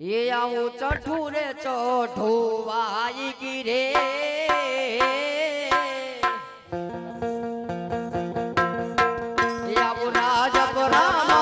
એ આવું ચઠું રે ચઠું વાઈ ગીરે આવું રાજપરામાં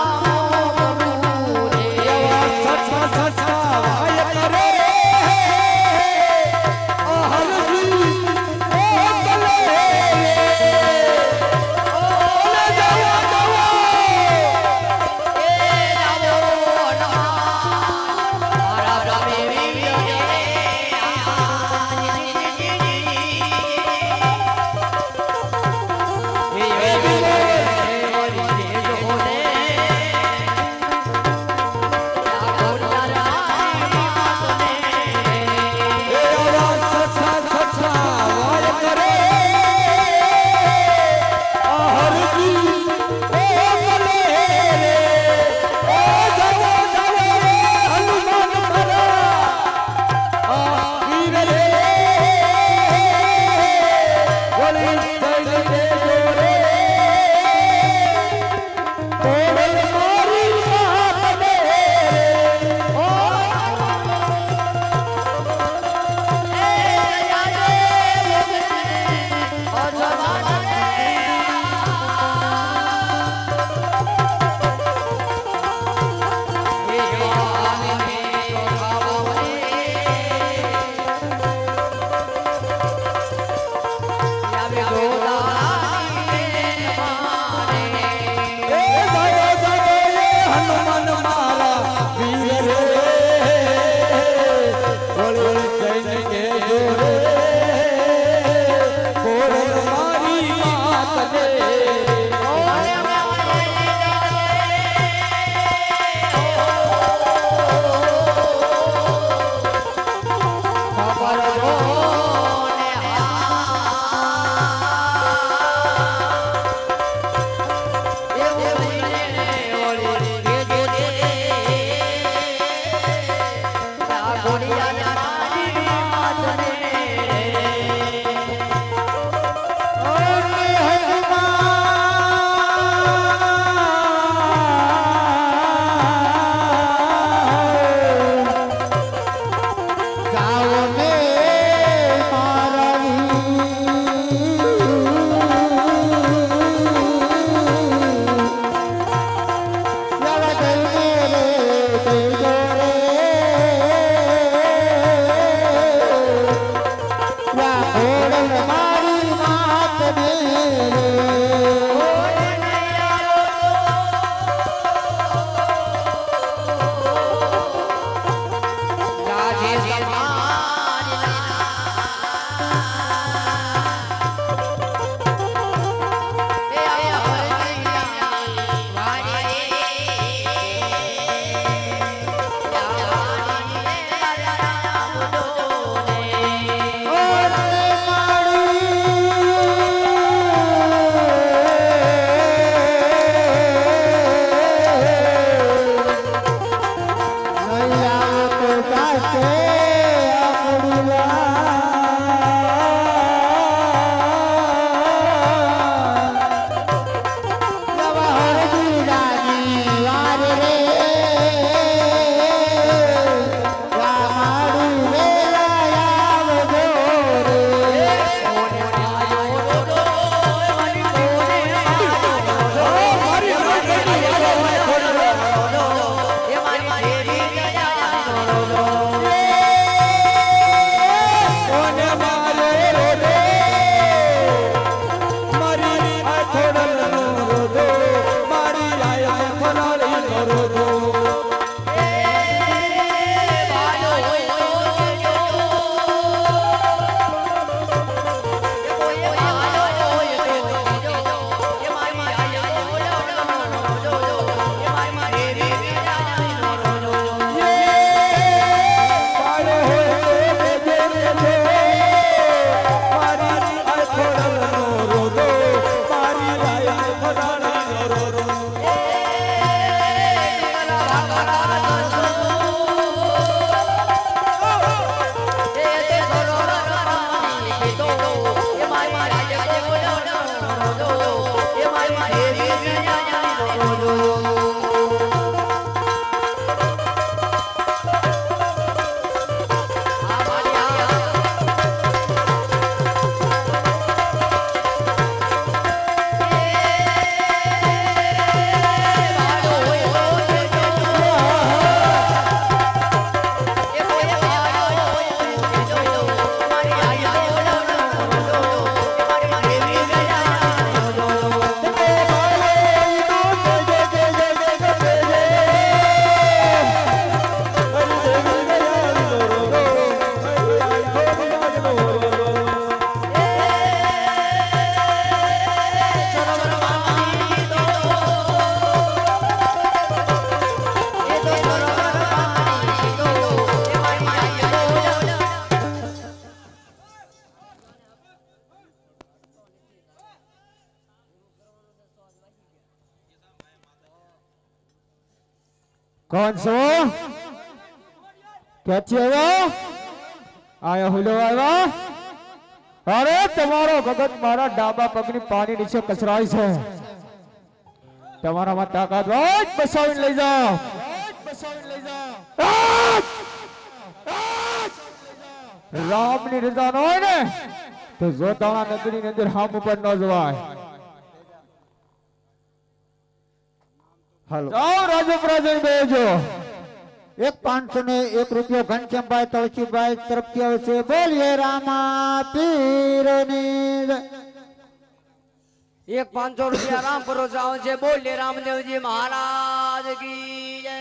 कौन सो क्या चाहिए आया हुलो आया अरे તમારો ભગત મારા ડાબા પગની પાણી નીચે કચરાય છે તમારામાં તાકાત હોય બસાવીને લઈ જાઓ રામની રજા ન હોય ને તો જોતાણા નગરની અંદર હામ ઉપર ન જવાય હાલો જાઓ રાજપ્રાજન બેજો એક 501 રૂપિયો ઘનશ્યામભાઈ તળસીભાઈ તરફથી આવે છે બોલીએ રામા પીરની જય. એક 500 રૂપિયા રામ ભરોસે આવે છે બોલે રામદેવજી મહારાજ કી જય